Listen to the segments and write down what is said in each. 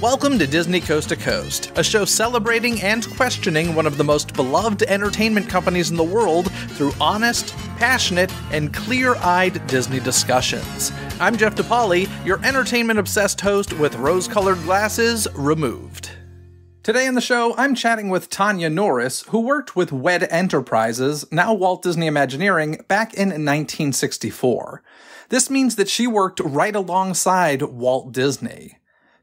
Welcome to Disney Coast to Coast, a show celebrating and questioning one of the most beloved entertainment companies in the world through honest, passionate, and clear-eyed Disney discussions. I'm Jeff DePauli, your entertainment-obsessed host with rose-colored glasses removed. Today on the show, I'm chatting with Tania Norris, who worked with WED Enterprises, now Walt Disney Imagineering, back in 1964. This means that she worked right alongside Walt Disney.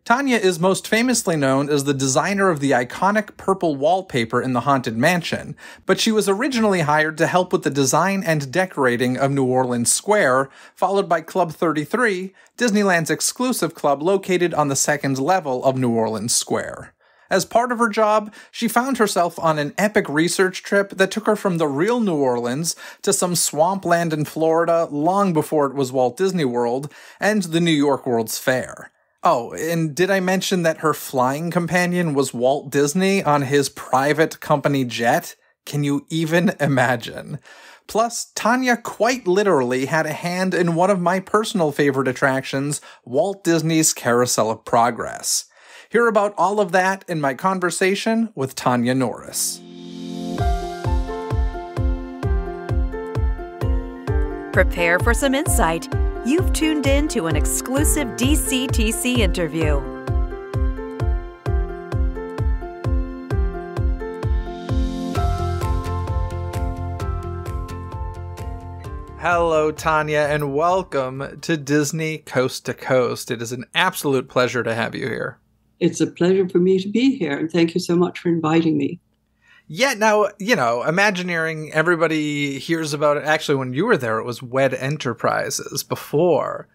Tania is most famously known as the designer of the iconic purple wallpaper in the Haunted Mansion, but she was originally hired to help with the design and decorating of New Orleans Square, followed by Club 33, Disneyland's exclusive club located on the second level of New Orleans Square. As part of her job, she found herself on an epic research trip that took her from the real New Orleans to some swampland in Florida long before it was Walt Disney World and the New York World's Fair. Oh, and did I mention that her flying companion was Walt Disney on his private company jet? Can you even imagine? Plus, Tania quite literally had a hand in one of my personal favorite attractions, Walt Disney's Carousel of Progress. Hear about all of that in my conversation with Tania Norris. Prepare for some insight. You've tuned in to an exclusive DCTC interview. Hello, Tania, and welcome to Disney Coast to Coast. It is an absolute pleasure to have you here. It's a pleasure for me to be here, and thank you so much for inviting me. Yeah, now, Imagineering, everybody hears about it. Actually, when you were there, it was WED Enterprises before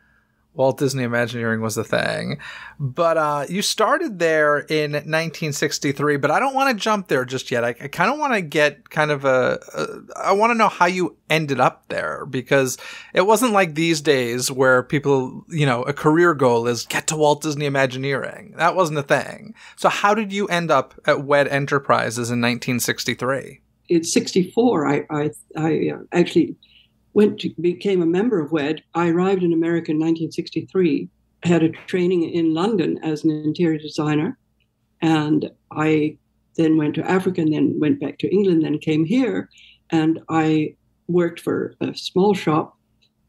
Walt Disney Imagineering was a thing. But you started there in 1963, but I don't want to jump there just yet. I kind of want to get kind of I want to know how you ended up there, because it wasn't like these days where people, a career goal is get to Walt Disney Imagineering. That wasn't a thing. So how did you end up at WED Enterprises in 1963? In 64, I actually became a member of WED. I arrived in America in 1963. I had a training in London as an interior designer, and I then went to Africa and then went back to England, then came here, and I worked for a small shop.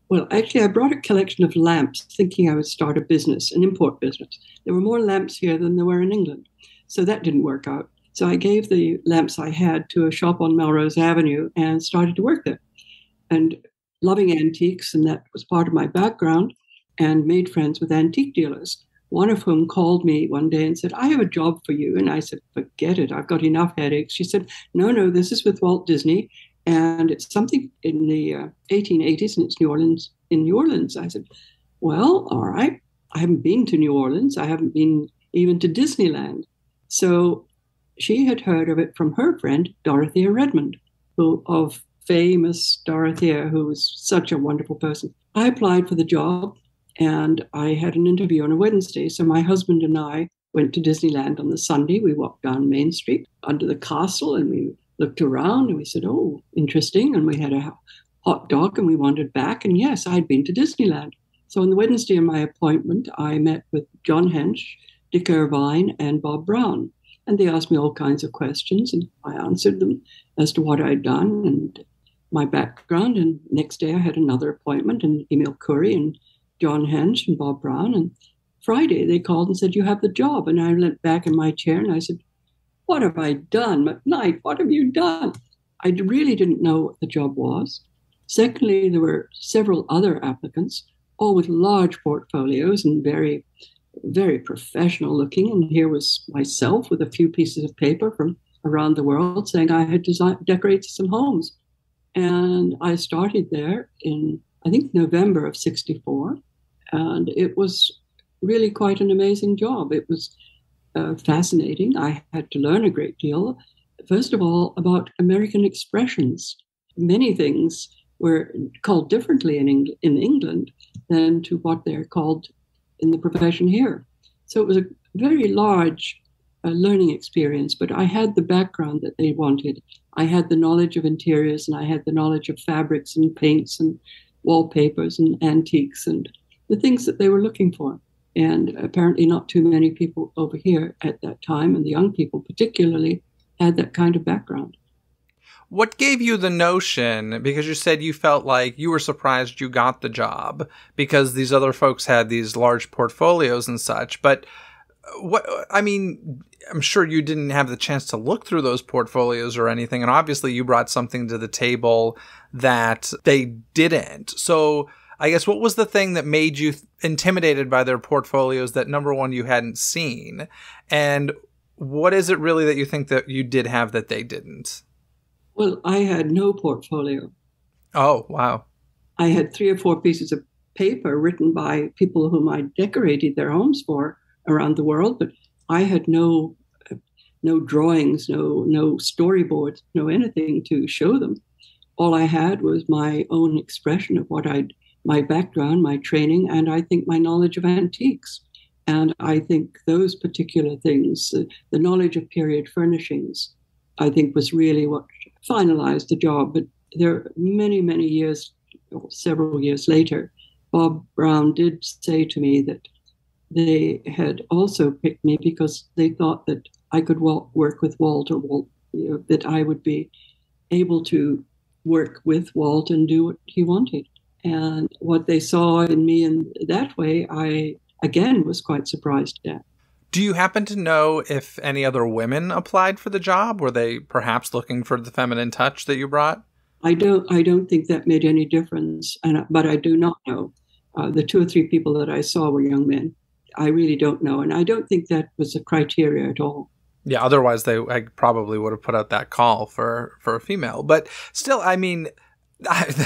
Well, actually, I brought a collection of lamps thinking I would start a business, an import business. There were more lamps here than there were in England, so that didn't work out. So I gave the lamps I had to a shop on Melrose Avenue and started to work there. And loving antiques, and that was part of my background, and made friends with antique dealers, one of whom called me one day and said, I have a job for you. And I said, forget it, I've got enough headaches. She said, no, this is with Walt Disney, and it's something in the 1880s, and it's in New Orleans. I said, well, all right. I haven't been to New Orleans. I haven't been even to Disneyland. So she had heard of it from her friend, Dorothea Redmond, of famous Dorothea, who was such a wonderful person. I applied for the job, and I had an interview on a Wednesday. So my husband and I went to Disneyland on the Sunday. We walked down Main Street under the castle, and we looked around, and we said, oh, interesting. And we had a hot dog, and we wandered back. And yes, I'd been to Disneyland. So on the Wednesday of my appointment, I met with John Hench, Dick Irvine, and Bob Brown. And they asked me all kinds of questions, and I answered them as to what I'd done and my background. And next day I had another appointment, and Emil Curry and John Hench and Bob Brown. And Friday they called and said, you have the job. And I leant back in my chair and I said, what have I done? McKnight, what have you done? I really didn't know what the job was. Secondly, there were several other applicants, all with large portfolios and very, very professional looking. And here was myself with a few pieces of paper from around the world saying I had decorated some homes. And I started there in, I think, November of 64. And it was really quite an amazing job. It was fascinating. I had to learn a great deal. First of all, about American expressions. Many things were called differently in England than to what they're called in the profession here. So it was a very large learning experience, but I had the background that they wanted. I had the knowledge of interiors, and I had the knowledge of fabrics and paints and wallpapers and antiques and the things that they were looking for. And apparently not too many people over here at that time, and the young people particularly, had that kind of background. What gave you the notion, because you said you felt like you were surprised you got the job because these other folks had these large portfolios and such, but I'm sure you didn't have the chance to look through those portfolios or anything, and obviously you brought something to the table that they didn't. So I guess what was the thing that made you intimidated by their portfolios that, number one, you hadn't seen? And what is it really that you think that you did have that they didn't? Well, I had no portfolio. Oh, wow. I had 3 or 4 pieces of paper written by people whom I decorated their homes for around the world, but I had no drawings, no storyboards, no anything to show them. All I had was my own expression of my background, my training, and I think my knowledge of antiques. And I think those particular things, the knowledge of period furnishings, I think was really what finalized the job. But there many, many years, several years later, Bob Brown did say to me that they had also picked me because they thought that I could work with Walt, or that I would be able to work with Walt and do what he wanted. And what they saw in me in that way, I, again, was quite surprised at. Do you happen to know if any other women applied for the job? Were they perhaps looking for the feminine touch that you brought? I don't think that made any difference, but I do not know. The 2 or 3 people that I saw were young men. I really don't know, and I don't think that was a criteria at all. Yeah, otherwise I probably would have put out that call for a female. But still, I mean,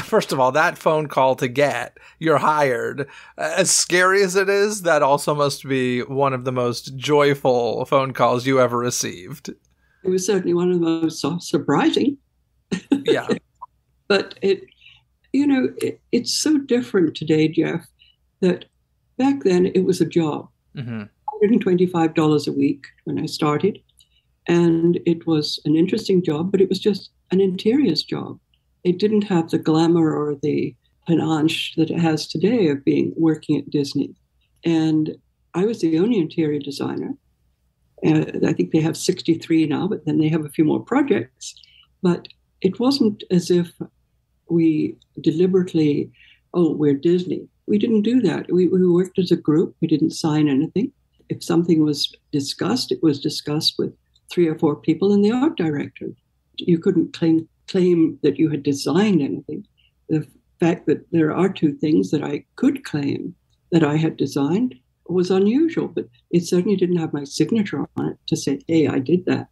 first of all, that phone call to get, you're hired, as scary as it is, that also must be one of the most joyful phone calls you ever received. It was certainly one of the most surprising. Yeah. But it's so different today, Jeff, that back then it was a job. Mm-hmm. $125 a week when I started. And it was an interesting job, but it was just an interiors job. It didn't have the glamour or the panache that it has today of working at Disney. And I was the only interior designer. I think they have 63 now, but then they have a few more projects. But it wasn't as if we deliberately, we're Disney. We didn't do that. We worked as a group. We didn't sign anything. If something was discussed, it was discussed with 3 or 4 people and the art director. You couldn't claim that you had designed anything. The fact that there are 2 things that I could claim that I had designed was unusual, but it certainly didn't have my signature on it to say, hey, I did that.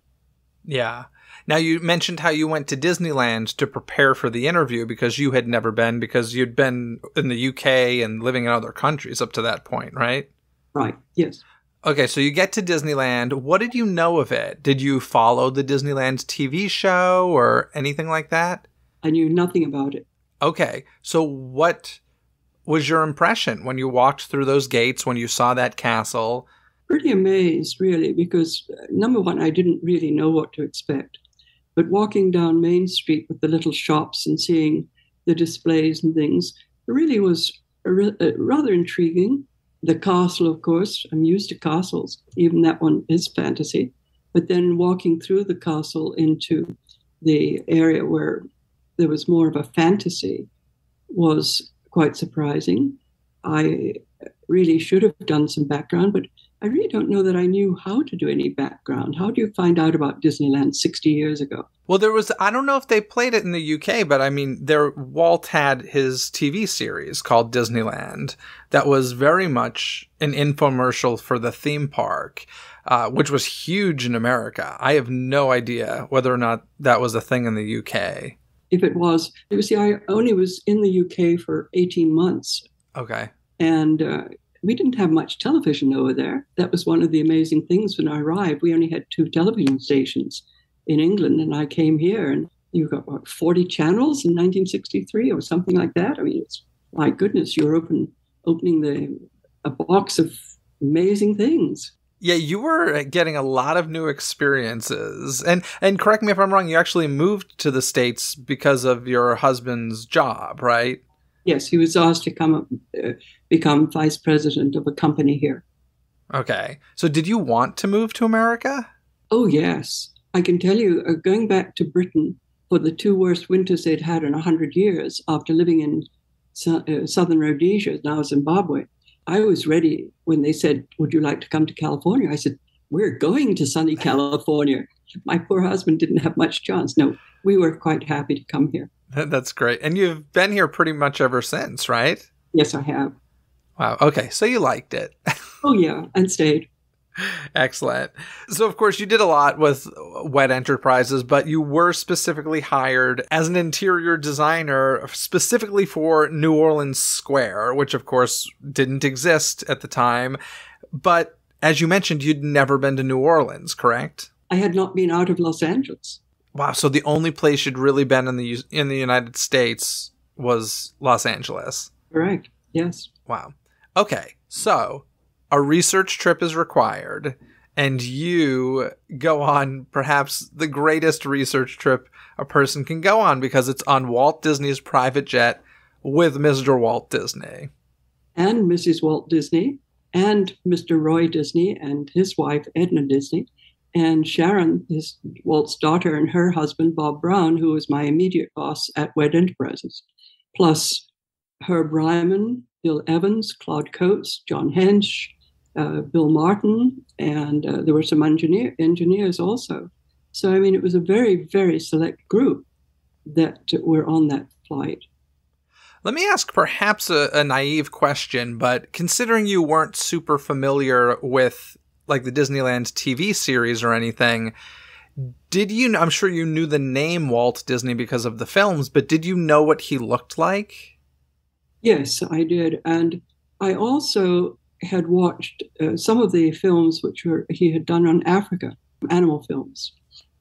Yeah. Now, you mentioned how you went to Disneyland to prepare for the interview because you had never been, because you'd been in the UK and living in other countries up to that point, right? Right, yes. Okay, so you get to Disneyland. What did you know of it? Did you follow the Disneyland TV show or anything like that? I knew nothing about it. Okay, so what was your impression when you walked through those gates, when you saw that castle? Pretty amazed, really, because number one, I didn't really know what to expect. But walking down Main Street with the little shops and seeing the displays and things, it really was rather intriguing. The castle, of course, I'm used to castles. Even that one is fantasy. But then walking through the castle into the area where there was more of a fantasy was quite surprising. I really should have done some background, but I really don't know that I knew how to do any background. How do you find out about Disneyland 60 years ago? Well, I don't know if they played it in the UK, but I mean, Walt had his TV series called Disneyland that was very much an infomercial for the theme park, which was huge in America. I have no idea whether or not that was a thing in the UK. If it was, I only was in the UK for 18 months. Okay. And we didn't have much television over there. That was one of the amazing things when I arrived. We only had 2 television stations in England, and I came here, and you got, 40 channels in 1963 or something like that? I mean, my goodness, you're opening a box of amazing things. Yeah, you were getting a lot of new experiences. And correct me if I'm wrong, you actually moved to the States because of your husband's job, right? Yes, he was asked to come up, become vice president of a company here. Okay. So did you want to move to America? Oh, yes. I can tell you, going back to Britain for the two worst winters they'd had in 100 years after living in southern Rhodesia, now Zimbabwe, I was ready when they said, would you like to come to California? I said, we're going to sunny California. My poor husband didn't have much chance. No, we were quite happy to come here. That's great. And you've been here pretty much ever since, right? Yes, I have. Wow. Okay. So you liked it. Oh, yeah. And stayed. Excellent. So, of course, you did a lot with WED Enterprises, but you were specifically hired as an interior designer specifically for New Orleans Square, which, of course, didn't exist at the time. But as you mentioned, you'd never been to New Orleans, correct? I had not been out of Los Angeles. Wow. So the only place you'd really been in the United States was Los Angeles. Correct. Yes. Wow. Okay. So a research trip is required, and you go on perhaps the greatest research trip a person can go on, because it's on Walt Disney's private jet with Mr. Walt Disney. And Mrs. Walt Disney, and Mr. Roy Disney, and his wife, Edna Disney, and Sharon, Walt's daughter, and her husband, Bob Brown, who was my immediate boss at WED Enterprises, plus Herb Ryman, Bill Evans, Claude Coates, John Hench, Bill Martin, and there were some engineers also. So, I mean, it was a very, very select group that were on that flight. Let me ask perhaps a naive question, but considering you weren't super familiar with like the Disneyland TV series or anything, did you, I'm sure you knew the name Walt Disney because of the films, but did you know what he looked like? Yes, I did. And I also had watched some of the films he had done on Africa, animal films.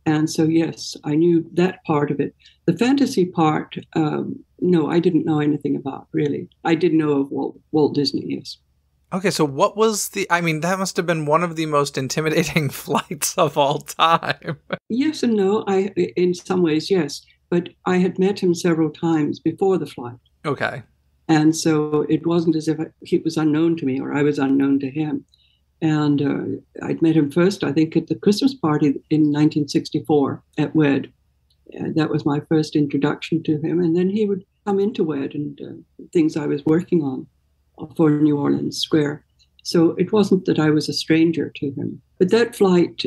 And so, yes, I knew that part of it. The fantasy part, no, I didn't know anything about, really. I did know of Walt Disney, yes. Okay, so what was I mean, that must have been one of the most intimidating flights of all time. Yes and no, in some ways, yes. But I had met him several times before the flight. Okay. And so it wasn't as if he was unknown to me or I was unknown to him. And I'd met him first, I think, at the Christmas party in 1964 at WED. And that was my first introduction to him. And then he would come into WED and things I was working on for New Orleans Square. So it wasn't that I was a stranger to him. But that flight,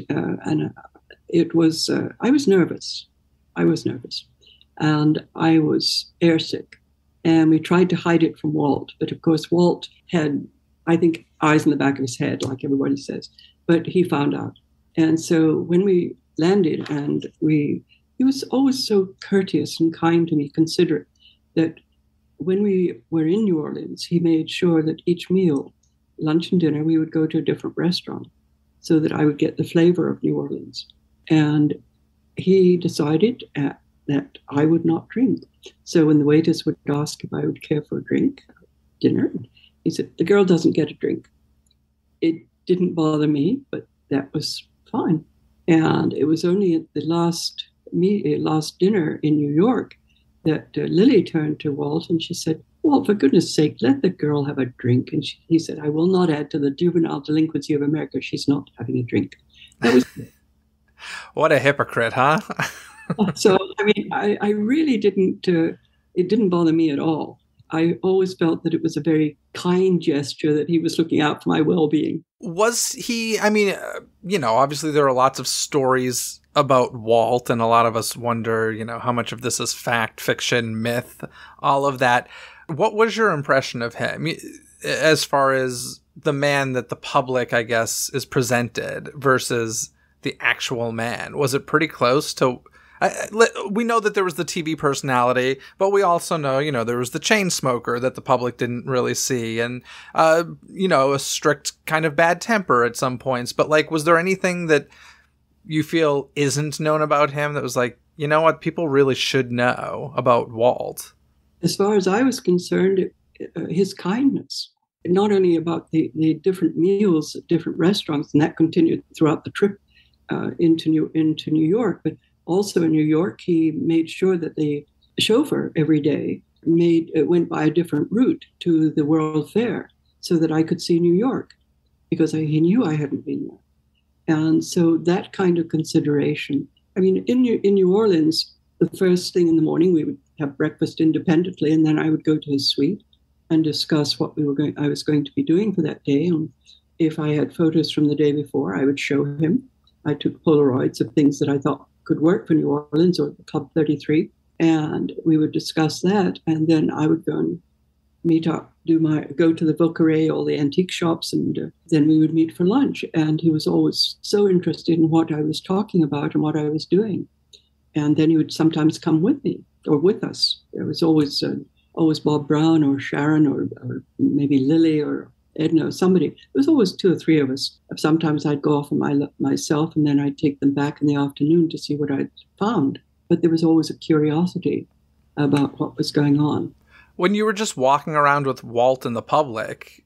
it was, I was nervous. And I was airsick. And we tried to hide it from Walt. But of course, Walt had, I think, eyes in the back of his head, like everybody says. But he found out. And so when we landed, he was always so courteous and kind to me, considerate, that when we were in New Orleans, he made sure that each meal, lunch and dinner, we would go to a different restaurant so that I would get the flavor of New Orleans. And he decided that I would not drink. So when the waiters would ask if I would care for a drink, dinner, he said, the girl doesn't get a drink. It didn't bother me, but that was fine. And it was only at the last dinner in New York that Lily turned to Walt and she said, Walt, for goodness sake, let the girl have a drink. And he said, I will not add to the juvenile delinquency of America. She's not having a drink. That was What a hypocrite, huh? So, I mean, I really didn't, it didn't bother me at all. I always felt that it was a very kind gesture that he was looking out for my well-being. Was he, I mean, obviously there are lots of stories about Walt, and a lot of us wonder, how much of this is fact, fiction, myth, all of that. What was your impression of him as far as the man that the public, I guess, is presented versus the actual man? Was it pretty close to... we know that there was the TV personality, but we also know, there was the chain smoker that the public didn't really see, and, a strict kind of bad temper at some points. But, was there anything that you feel isn't known about him that was you know what, people really should know about Walt? As far as I was concerned, his kindness, not only about the different meals at different restaurants, and that continued throughout the trip into New York, but also in New York, he made sure that the chauffeur every day went by a different route to the World Fair so that I could see New York, because he knew I hadn't been there. And so that kind of consideration. I mean, in New Orleans, the first thing in the morning, we would have breakfast independently, and then I would go to his suite and discuss what I was going to be doing for that day. And if I had photos from the day before, I would show him. I took Polaroids of things that I thought could work for New Orleans or Club 33, and we would discuss that. And then I would go and meet up, go to the Vauquerie, all the antique shops, and then we would meet for lunch. And he was always so interested in what I was talking about and what I was doing. And then he would sometimes come with me or with us. There was always Bob Brown or Sharon or maybe Lily or Edna or somebody. There was always two or three of us. Sometimes I'd go off myself, and then I'd take them back in the afternoon to see what I'd found. But there was always a curiosity about what was going on. When you were just walking around with Walt in the public,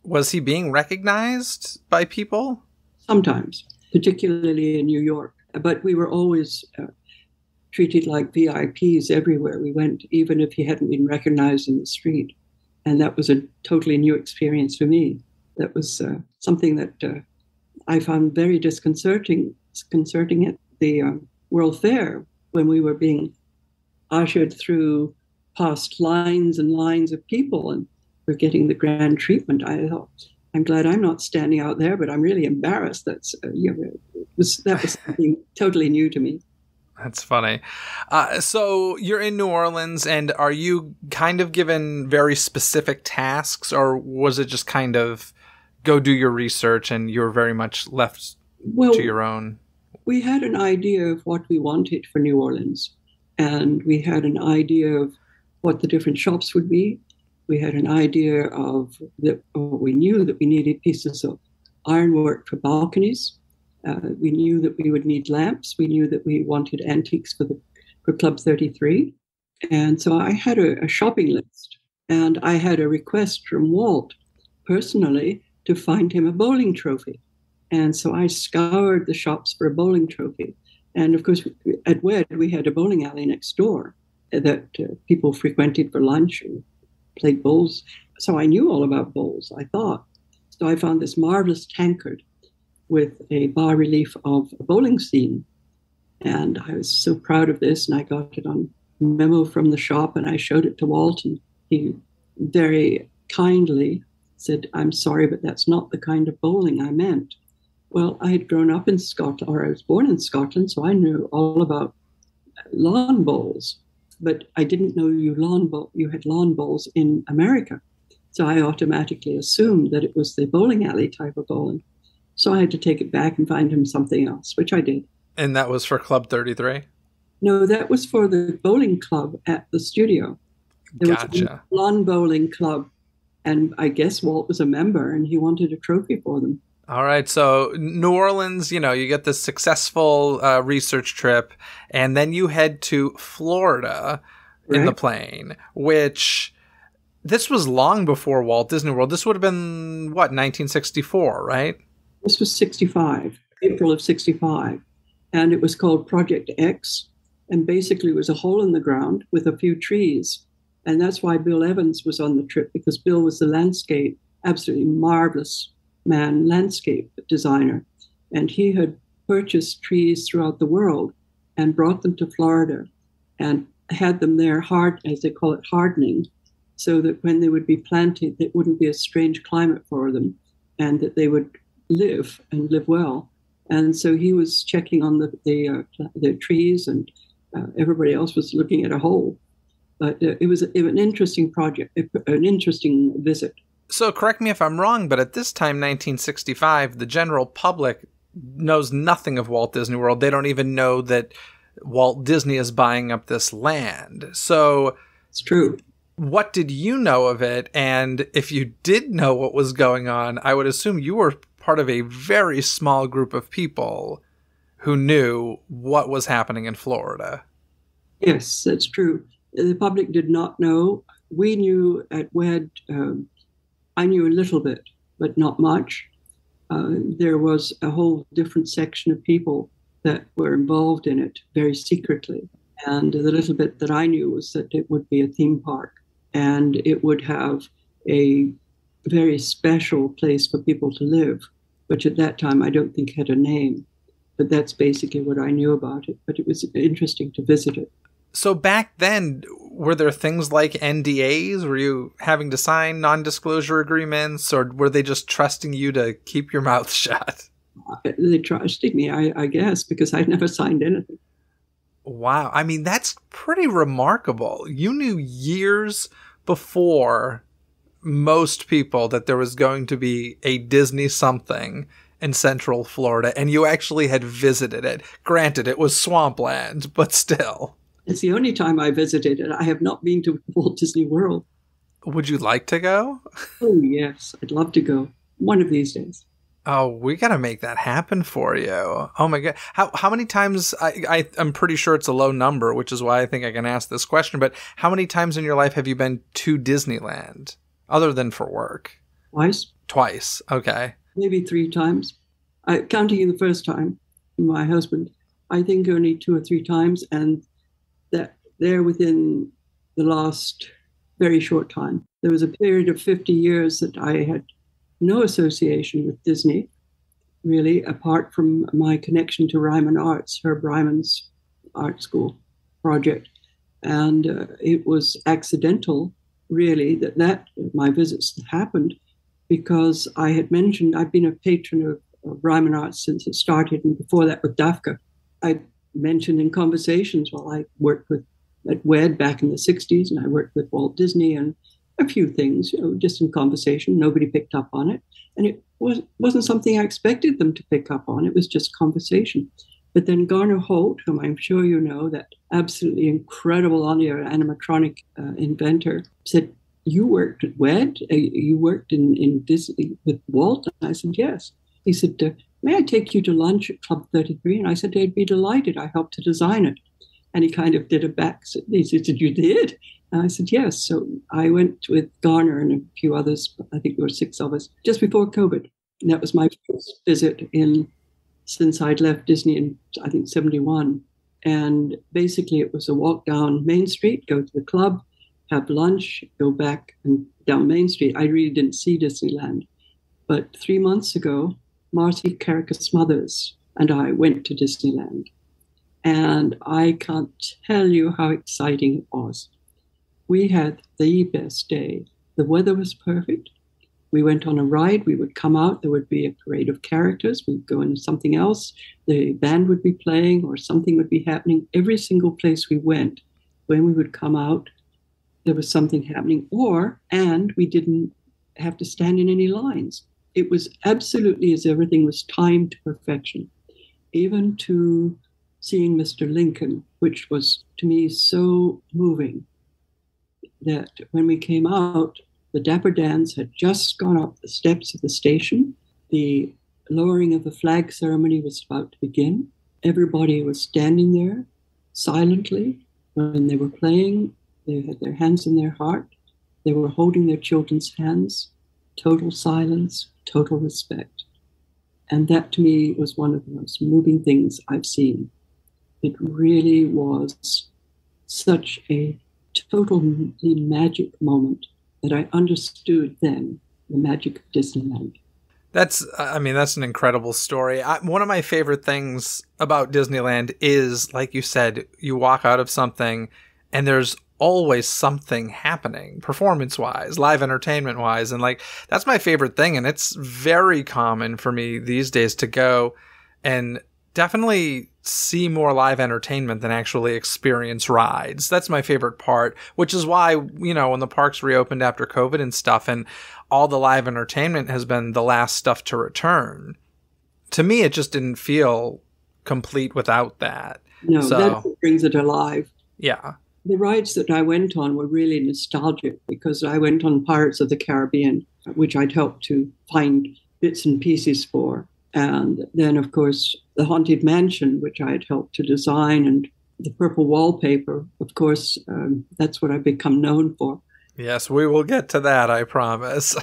was he being recognized by people? Sometimes, particularly in New York. But we were always treated like VIPs everywhere we went, even if he hadn't been recognized in the street. And that was a totally new experience for me. That was something that I found very disconcerting at the World Fair, when we were being ushered through past lines and lines of people and we're getting the grand treatment. I thought, I'm glad I'm not standing out there, but I'm really embarrassed. That was something totally new to me. That's funny. So you're in New Orleans, and are you kind of given very specific tasks, or was it just kind of go do your research and you're very much left to your own? We had an idea of what we wanted for New Orleans, and we had an idea of what the different shops would be. We had an idea of we knew that we needed pieces of ironwork for balconies. We knew that we would need lamps. We knew that we wanted antiques for Club 33. And so I had a shopping list, and I had a request from Walt personally to find him a bowling trophy. And so I scoured the shops for a bowling trophy. And of course, at WED, we had a bowling alley next door that people frequented for lunch and played bowls. So I knew all about bowls, I thought. So I found this marvelous tankard with a bas-relief of a bowling scene. And I was so proud of this, and I got it on memo from the shop, and I showed it to Walt, and he very kindly said, I'm sorry, but that's not the kind of bowling I meant. Well, I had grown up in Scotland, or I was born in Scotland, so I knew all about lawn bowls, but I didn't know you had lawn bowls in America. So I automatically assumed that it was the bowling alley type of bowling. So I had to take it back and find him something else, which I did. And that was for Club 33? No, that was for the bowling club at the studio. There was a lawn bowling club, and I guess Walt was a member, and he wanted a trophy for them. All right, so New Orleans, you get this successful research trip, and then you head to Florida in the plane, which this was long before Walt Disney World. This would have been, 1964, right? This was 65, April of 65, and it was called Project X, and basically it was a hole in the ground with a few trees, and that's why Bill Evans was on the trip, because Bill was the absolutely marvelous landscape designer, and he had purchased trees throughout the world and brought them to Florida and had them there as they call it, hardening, so that when they would be planted, it wouldn't be a strange climate for them, and that they would live well. And so he was checking on the trees, and everybody else was looking at a hole. But it was an interesting project, an interesting visit. So correct me if I'm wrong, but at this time, 1965, the general public knows nothing of Walt Disney World. They don't even know that Walt Disney is buying up this land. So it's true. What did you know of it? And if you did know what was going on, I would assume you were part of a very small group of people who knew what was happening in Florida. Yes, that's true. The public did not know. We knew at WED. I knew a little bit, but not much. There was a whole different section of people that were involved in it very secretly. And the little bit that I knew was that it would be a theme park and it would have a very special place for people to live, which at that time I don't think had a name. But that's basically what I knew about it. But it was interesting to visit it. So back then, were there things like NDAs? Were you having to sign non-disclosure agreements, or were they just trusting you to keep your mouth shut? They trusted me, I guess, because I'd never signed anything. Wow. I mean, that's pretty remarkable. You knew years before most people that there was going to be a Disney something in Central Florida, and you actually had visited it. Granted, it was swampland, but still. It's the only time I visited it. I have not been to Walt Disney World. Would you like to go? Oh, yes. I'd love to go one of these days. Oh, we got to make that happen for you. Oh, my God. How many times, I'm pretty sure it's a low number, which is why I think I can ask this question, but how many times in your life have you been to Disneyland, other than for work? Twice. Twice. Okay. Maybe 3 times. Counting the first time, my husband, I think only 2 or 3 times, and that there within the last very short time. There was a period of 50 years that I had no association with Disney, really, apart from my connection to Ryman Arts, Herb Ryman's art school project. And it was accidental, really, that my visits happened because I had mentioned I've been a patron of Ryman Arts since it started, and before that with DAFCA. I mentioned in conversations while I worked at WED back in the 60s, and I worked with Walt Disney and a few things, just in conversation. Nobody picked up on it. And it wasn't something I expected them to pick up on. It was just conversation. But then Garner Holt, whom I'm sure you know, that absolutely incredible animatronic inventor, said, "You worked at WED? You worked in Disney with Walt?" And I said, "Yes." He said, "May I take you to lunch at Club 33? And I said, "I'd be delighted. I helped to design it." And he kind of did a back. He said, "You did?" And I said, "Yes." So I went with Garner and a few others. I think there were 6 of us just before COVID. And that was my first visit since I'd left Disney in, I think, 71. And basically it was a walk down Main Street, go to the club, have lunch, go back and down Main Street. I really didn't see Disneyland. But 3 months ago, Marcy Caracas Smothers and I went to Disneyland. And I can't tell you how exciting it was. We had the best day. The weather was perfect. We went on a ride. We would come out. There would be a parade of characters. We'd go into something else. The band would be playing or something would be happening. Every single place we went, when we would come out, there was something happening. And we didn't have to stand in any lines. It was absolutely as everything was timed to perfection. Even to seeing Mr. Lincoln, which was to me so moving that when we came out, the Dapper Dans had just gone up the steps of the station. The lowering of the flag ceremony was about to begin. Everybody was standing there silently. When they were playing, they had their hands in their heart. They were holding their children's hands. Total silence, total respect. And that to me was one of the most moving things I've seen. It really was such a totally magic moment that I understood then the magic of Disneyland. That's an incredible story. One of my favorite things about Disneyland is, like you said, you walk out of something and there's always something happening, performance-wise, live entertainment-wise. And that's my favorite thing. And it's very common for me these days to go and definitely see more live entertainment than actually experience rides. That's my favorite part, which is why, when the parks reopened after COVID and stuff and all the live entertainment has been the last stuff to return, to me, it just didn't feel complete without that. No, that's what brings it alive. Yeah. The rides that I went on were really nostalgic because I went on Pirates of the Caribbean, which I'd helped to find bits and pieces for. And then, of course, the Haunted Mansion, which I had helped to design, and the purple wallpaper, of course, that's what I've become known for. Yes, we will get to that, I promise.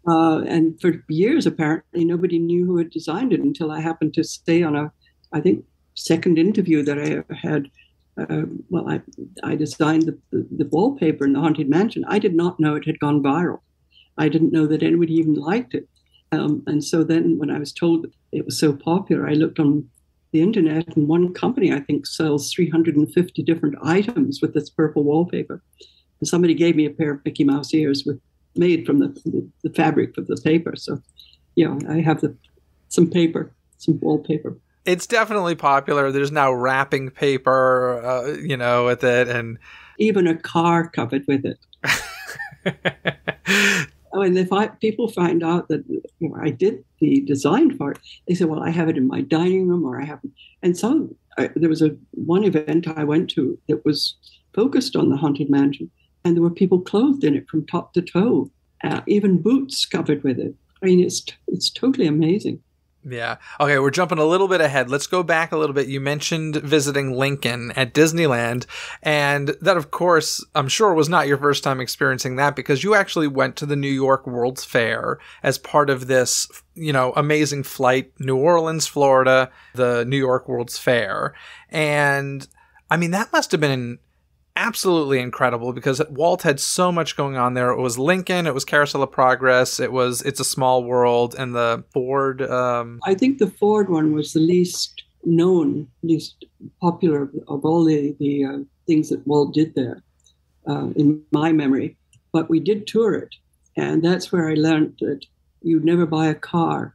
And for years, apparently, nobody knew who had designed it until I happened to stay on I think, second interview that I ever had I designed the wallpaper in the Haunted Mansion. I did not know it had gone viral. I didn't know that anybody even liked it. And so then when I was told that it was so popular, I looked on the internet, and one company, I think, sells 350 different items with this purple wallpaper. And somebody gave me a pair of Mickey Mouse ears made from the fabric of the paper. So, yeah, I have some wallpaper. It's definitely popular. There's now wrapping paper, with it, and even a car covered with it. Oh, and if people find out that I did the design for it, they say, "Well, I have it in my dining room, or I haven't." And there was one event I went to that was focused on the Haunted Mansion, and there were people clothed in it from top to toe, even boots covered with it. I mean, it's totally amazing. Yeah. Okay, we're jumping a little bit ahead. Let's go back a little bit. You mentioned visiting Lincoln at Disneyland, and that, of course, I'm sure was not your first time experiencing that, because you actually went to the New York World's Fair as part of this, amazing flight, New Orleans, Florida, the New York World's Fair. And I mean, that must have been absolutely incredible, because Walt had so much going on there. It was Lincoln, it was Carousel of Progress, it was It's a Small World, and the Ford. I think the Ford one was the least known, least popular of all the things that Walt did there, in my memory. But we did tour it, and that's where I learned that you'd never buy a car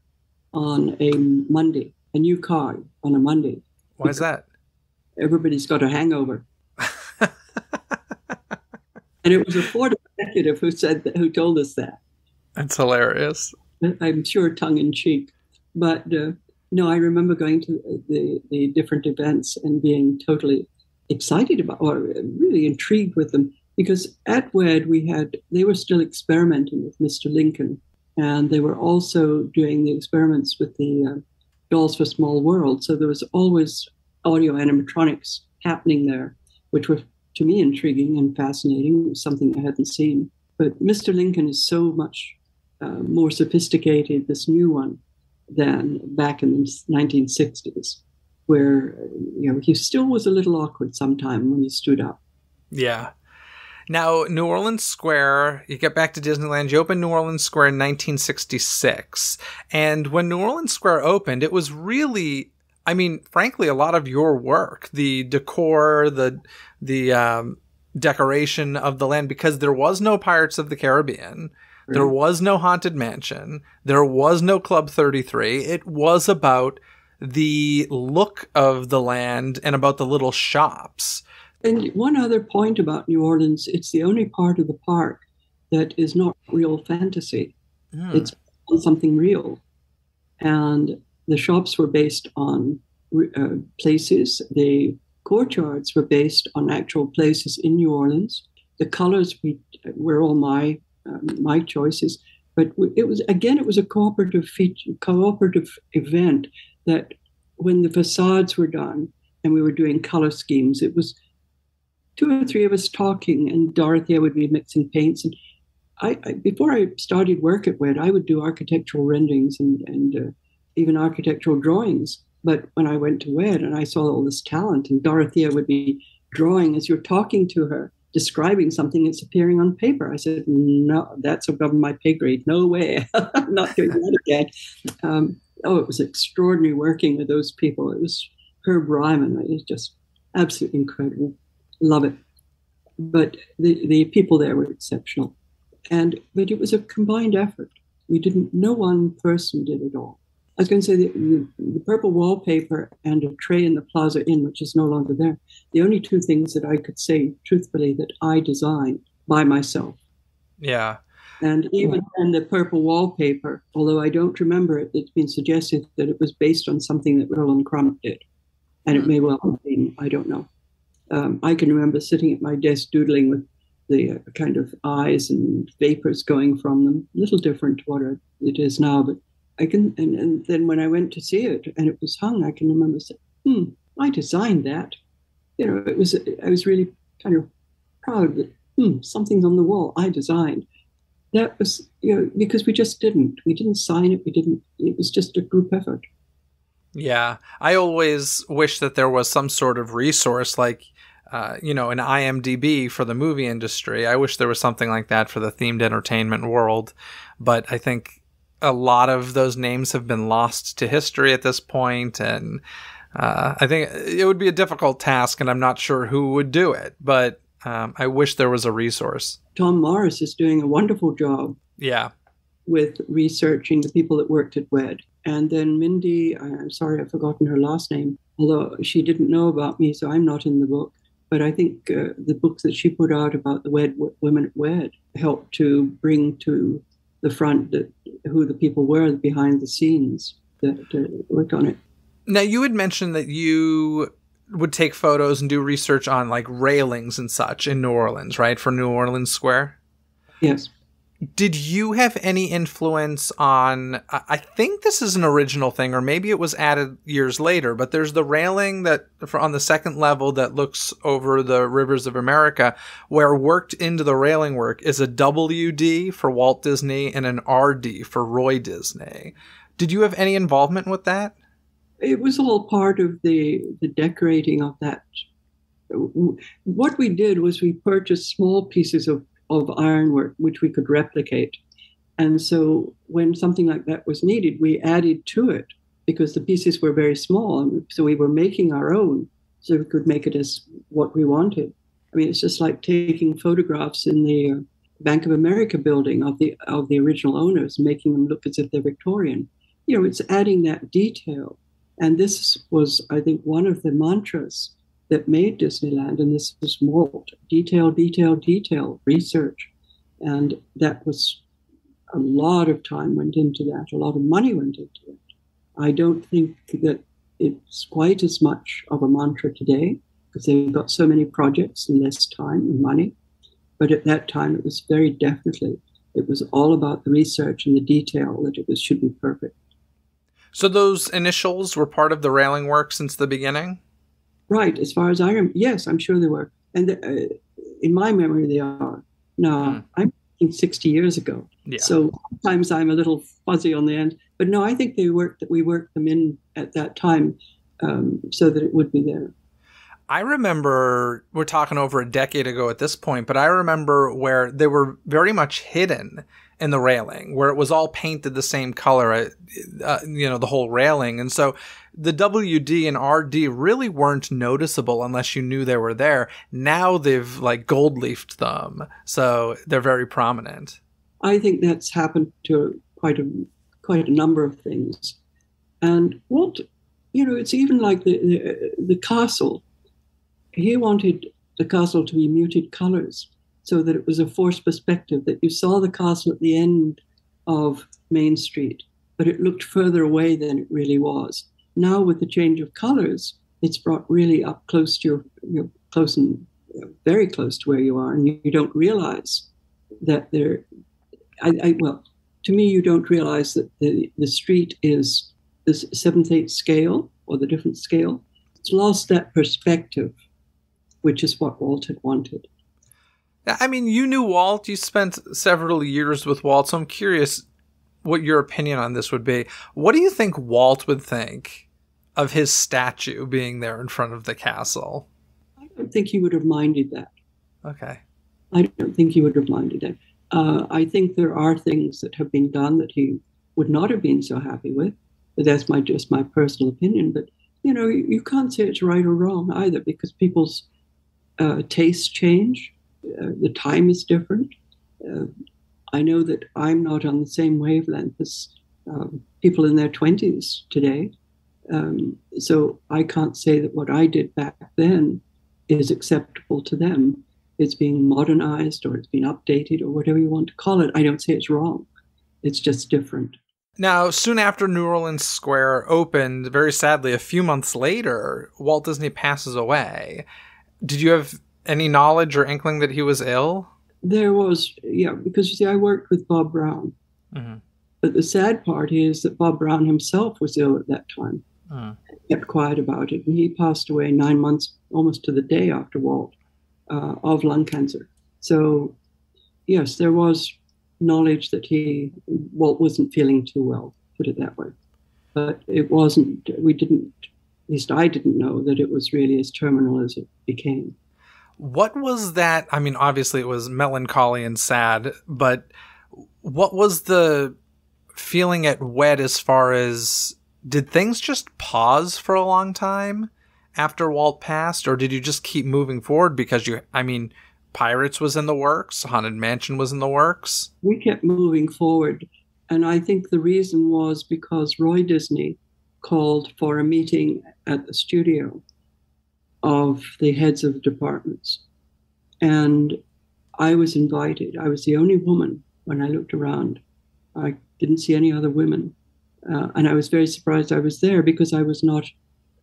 on a Monday, a new car on a Monday. Why is that? Everybody's got a hangover. And it was a Ford executive who told us that. That's hilarious. I'm sure tongue in cheek. But no, I remember going to the different events and being totally excited about, or really intrigued with them. Because at WED, they were still experimenting with Mr. Lincoln. And they were also doing the experiments with the Dolls for Small World. So there was always audio animatronics happening there, which were, to me, intriguing and fascinating. It was something I hadn't seen. But Mr. Lincoln is so much more sophisticated, this new one, than back in the 1960s, where he still was a little awkward sometime when he stood up. Yeah. Now, New Orleans Square, you get back to Disneyland, you opened New Orleans Square in 1966. And when New Orleans Square opened, it was really, I mean, frankly, a lot of your work, the decor, the decoration of the land, because there was no Pirates of the Caribbean. Right. There was no Haunted Mansion. There was no Club 33. It was about the look of the land and about the little shops. And one other point about New Orleans, it's the only part of the park that is not real fantasy. It's something real. And the shops were based on places. The courtyards were based on actual places in New Orleans. The colors were all my choices. But it was a cooperative event, that when the facades were done and we were doing color schemes, it was 2 or 3 of us talking, and Dorothea would be mixing paints. And I before I started work at WED, I would do architectural renderings and even architectural drawings. But when I went to WED and I saw all this talent, and Dorothea would be drawing as you're talking to her, describing something that's appearing on paper, I said, no, that's above my pay grade. No way. I'm not doing that again. It was extraordinary working with those people. It was Herb Ryman. It was just absolutely incredible. Love it. But the people there were exceptional. But it was a combined effort. No one person did it all. I was going to say the purple wallpaper and a tray in the Plaza Inn, which is no longer there, the only 2 things that I could say truthfully that I designed by myself. Yeah. And even in the purple wallpaper, although I don't remember it, it's been suggested that it was based on something that Roland Crump did. And it may well have been, I don't know. I can remember sitting at my desk doodling with the kind of eyes and vapors going from them. A little different to what it is now, but I can. And then when I went to see it and it was hung, I can remember saying, I designed that. I was really kind of proud that something's on the wall I designed. That was, because we didn't sign it. It was just a group effort. Yeah. I always wish that there was some sort of resource, like an IMDb for the movie industry. I wish there was something like that for the themed entertainment world, but I think a lot of those names have been lost to history at this point, and I think it would be a difficult task, and I'm not sure who would do it, but I wish there was a resource. Tom Morris is doing a wonderful job. Yeah. With researching the people that worked at WED. And then Mindy, I'm sorry, I've forgotten her last name, although she didn't know about me, so I'm not in the book. But I think the books that she put out about the women at WED helped to bring to the front who the people were behind the scenes that worked on it. Now, you had mentioned that you would take photos and do research on like railings and such in New Orleans, right? For New Orleans Square? Yes. Did you have any influence on, I think this is an original thing, or maybe it was added years later, but there's the railing that on the second level that looks over the rivers of America, where worked into the railing work is a WD for Walt Disney and an RD for Roy Disney. Did you have any involvement with that? It was all part of the decorating of that. What we did was we purchased small pieces of ironwork which we could replicate. And so when something like that was needed, we added to it because the pieces were very small. And so we were making our own so we could make it as what we wanted. I mean, it's just like taking photographs in the Bank of America building of the original owners, making them look as if they're Victorian. It's adding that detail. And this was, I think, one of the mantras that made Disneyland, and this was Walt. Detail, detail, detail, research. And that was a lot of time went into that, a lot of money went into it. I don't think that it's quite as much of a mantra today because they've got so many projects and less time and money. But at that time, it was very definitely, it was all about the research and the detail that it should be perfect. So those initials were part of the railing work since the beginning? Right, as far as I remember, yes, I'm sure they were. And in my memory, they are. No, I'm thinking 60 years ago. Yeah. So sometimes I'm a little fuzzy on the end. But no, I think we worked them in at that time so that it would be there. I remember, we're talking over a decade ago at this point, but I remember where they were very much hidden in the railing, where it was all painted the same color, the whole railing. And so the WD and RD really weren't noticeable unless you knew they were there. Now they've like gold leafed them, so they're very prominent. I think that's happened to quite a number of things. And Walt, it's even like the castle. He wanted the castle to be muted colors so that it was a forced perspective, that you saw the castle at the end of Main Street, but it looked further away than it really was. Now with the change of colors, it's brought really up close to close and very close to where you are, and you don't realize that there. Well, to me, you don't realize that the street is the 7/8 scale or the different scale. It's lost that perspective, which is what Walt had wanted. I mean, you knew Walt. You spent several years with Walt, so I'm curious what your opinion on this would be. What do you think Walt would think of his statue being there in front of the castle? I don't think he would have minded that. Okay. I don't think he would have minded that. I think there are things that have been done that he would not have been so happy with. But that's just my personal opinion. But, you can't say it's right or wrong either because people's tastes change. The time is different. I know that I'm not on the same wavelength as people in their 20s today. So I can't say that what I did back then is acceptable to them. It's being modernized or it's been updated or whatever you want to call it. I don't say it's wrong. It's just different. Now, soon after New Orleans Square opened, very sadly, a few months later, Walt Disney passes away. Did you have any knowledge or inkling that he was ill? There was, yeah, because you see, I worked with Bob Brown. Mm-hmm. But the sad part is that Bob Brown himself was ill at that time. Kept quiet about it. And he passed away 9 months, almost to the day after Walt, of lung cancer. So, yes, there was knowledge that Walt wasn't feeling too well, put it that way. But it wasn't, at least I didn't know that it was really as terminal as it became. What was that? I mean, obviously it was melancholy and sad, but what was the feeling at WED as far as, did things just pause for a long time after Walt passed, or did you just keep moving forward because Pirates was in the works, Haunted Mansion was in the works? We kept moving forward. And I think the reason was because Roy Disney called for a meeting at the studio of the heads of departments. And I was invited. I was the only woman when I looked around. I didn't see any other women. And I was very surprised I was there because I was not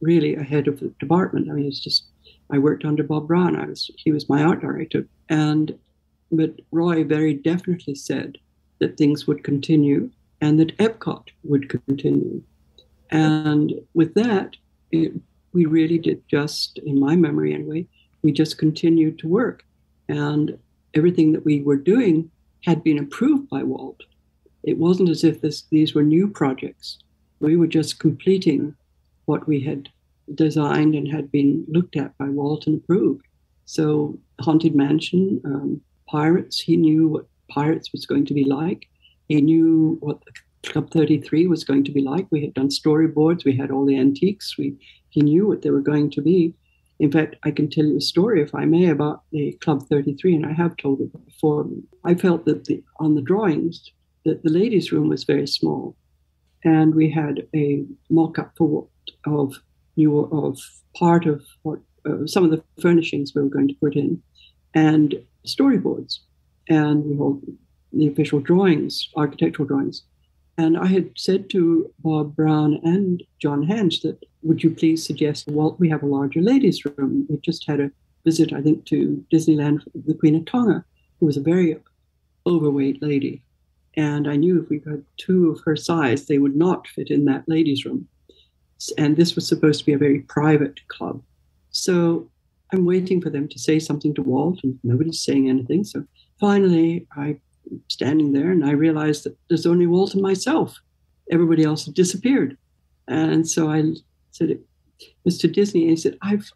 really a head of the department. I mean, it's just, I worked under Bob Brown. He was my art director. But Roy very definitely said that things would continue and that Epcot would continue. And with that, we really did just, in my memory anyway, we just continued to work. And everything that we were doing had been approved by Walt. It wasn't as if these were new projects. We were just completing what we had designed and had been looked at by Walt and approved. So Haunted Mansion, Pirates, he knew what Pirates was going to be like. He knew what Club 33 was going to be like. We had done storyboards. We had all the antiques. He knew what they were going to be. In fact, I can tell you a story, if I may, about the Club 33, and I have told it before. I felt that on the drawings, that the ladies' room was very small, and we had a mock-up of part of what some of the furnishings we were going to put in, and storyboards, and the official drawings, architectural drawings. And I had said to Bob Brown and John Hanch that, would you please suggest, Walt, we have a larger ladies' room. We just had a visit, I think, to Disneyland, the Queen of Tonga, who was a very overweight lady. And I knew if we had two of her size, they would not fit in that ladies' room. And this was supposed to be a very private club. So I'm waiting for them to say something to Walt, and nobody's saying anything. So finally, I'm standing there, and I realized that there's only Walt and myself. Everybody else had disappeared. And so I said, Mr. Disney, and he said, I've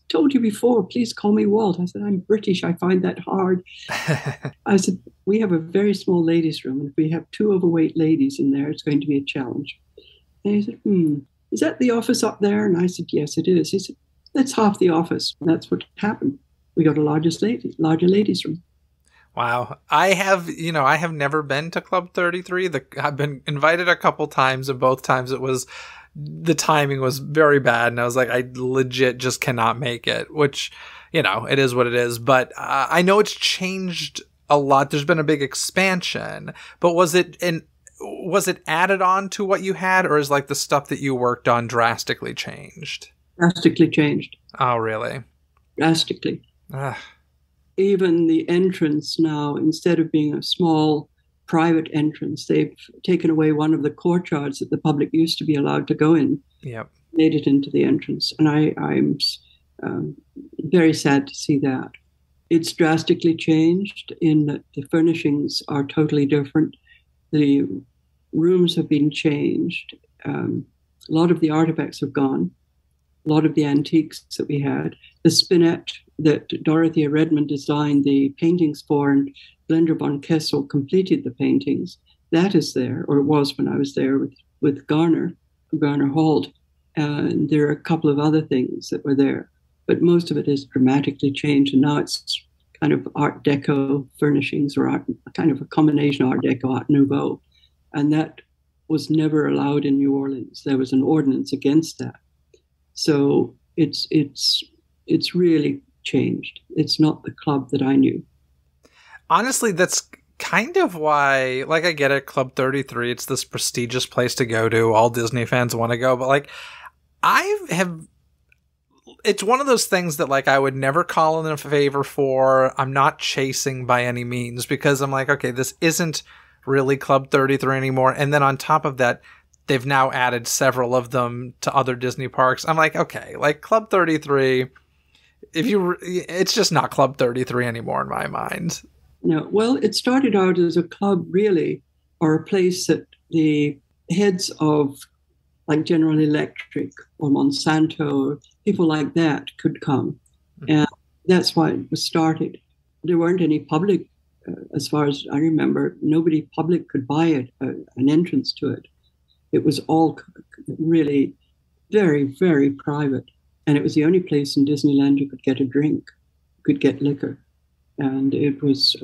told you before, please call me Walt. I said, I'm British. I find that hard. I said, we have a very small ladies' room, and if we have two overweight ladies in there, it's going to be a challenge. And he said, is that the office up there? And I said, yes, it is. He said, that's half the office. And that's what happened. We got a larger ladies' room. Wow. I have never been to Club 33. I've been invited a couple times, and both times the timing was very bad. And I was like, I legit just cannot make it, which, it is what it is. But I know it's changed a lot. There's been a big expansion, but was it added on to what you had, or is like the stuff that you worked on drastically changed? Drastically changed. Oh, really? Drastically. Even the entrance now, instead of being a small private entrance, they've taken away one of the courtyards that the public used to be allowed to go in. Yep. Made it into the entrance. And I'm very sad to see that. It's drastically changed in that the furnishings are totally different. The rooms have been changed. A lot of the artifacts have gone. A lot of the antiques that we had. The spinet that Dorothea Redmond designed the paintings for, and Blender von Kessel completed the paintings, that is there, or it was when I was there with Garner Holt. And there are a couple of other things that were there. But most of it has dramatically changed, and now it's kind of Art Deco furnishings, or kind of a combination of Art Deco, Art Nouveau. And that was never allowed in New Orleans. There was an ordinance against that. So it's really changed. It's not the club that I knew. Honestly, that's kind of why, like, I get it, Club 33, it's this prestigious place to go to. All Disney fans want to go. But, like, it's one of those things that, like, I would never call in a favor for. I'm not chasing by any means, because I'm like, okay, this isn't really Club 33 anymore. And then on top of that, they've now added several of them to other Disney parks. I'm like, okay, like Club 33, it's just not Club 33 anymore in my mind. No, well, it started out as a club, really, or a place that the heads of, like, General Electric or Monsanto, or people like that could come. And that's why it was started. There weren't any public, as far as I remember, nobody public could buy it, an entrance to it. It was all really very, very private. And it was the only place in Disneyland you could get a drink, could get liquor. And it was,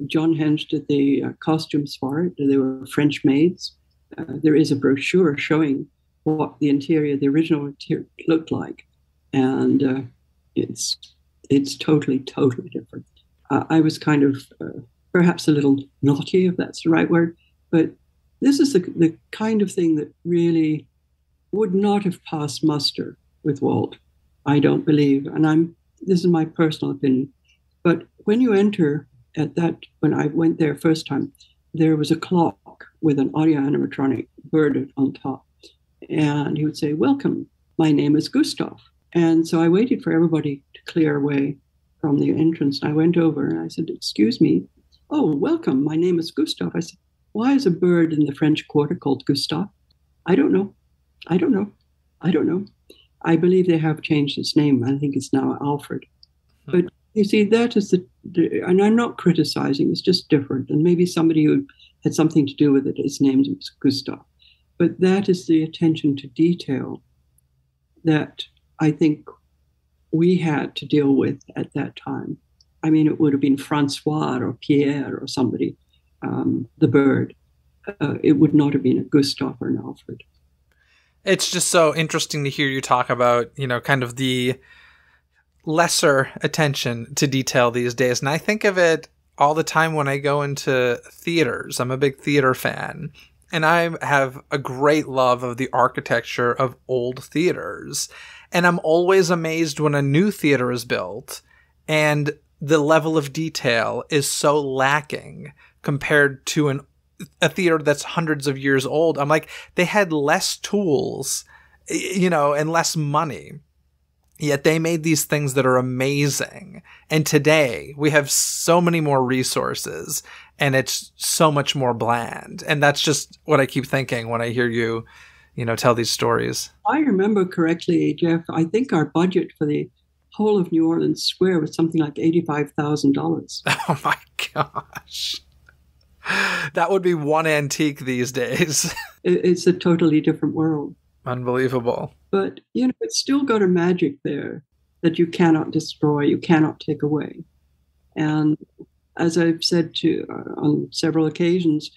John Hench did the costumes for it. They were French maids. There is a brochure showing what the interior, the original interior, looked like. And it's totally, totally different. I was kind of perhaps a little naughty, if that's the right word, but this is the kind of thing that really would not have passed muster with Walt, I don't believe. And this is my personal opinion. But when you enter when I went there first time, there was a clock with an audio animatronic bird on top. And he would say, "Welcome, my name is Gustav." And so I waited for everybody to clear away from the entrance. I went over and I said, "Excuse me." "Oh, welcome, my name is Gustav." I said, "Why is a bird in the French Quarter called Gustav?" "I don't know. I don't know. I don't know." I believe they have changed its name. I think it's now Alfred. But you see, that is and I'm not criticizing, it's just different. And maybe somebody who had something to do with it, his name was Gustav. But that is the attention to detail that I think we had to deal with at that time. I mean, it would have been Francois or Pierre or somebody, the bird. It would not have been a Gustav or an Alfred. It's just so interesting to hear you talk about, kind of the lesser attention to detail these days. And I think of it all the time when I go into theaters. I'm a big theater fan. And I have a great love of the architecture of old theaters. And I'm always amazed when a new theater is built and the level of detail is so lacking compared to a theater that's hundreds of years old. I'm like, they had less tools, and less money. Yet they made these things that are amazing. And today we have so many more resources and it's so much more bland. And that's just what I keep thinking when I hear you, tell these stories. I remember correctly, Jeff, I think our budget for the whole of New Orleans Square was something like $85,000. Oh my gosh. That would be one antique these days. It's a totally different world. Unbelievable. But, it's still got a magic there that you cannot destroy, you cannot take away. And as I've said on several occasions,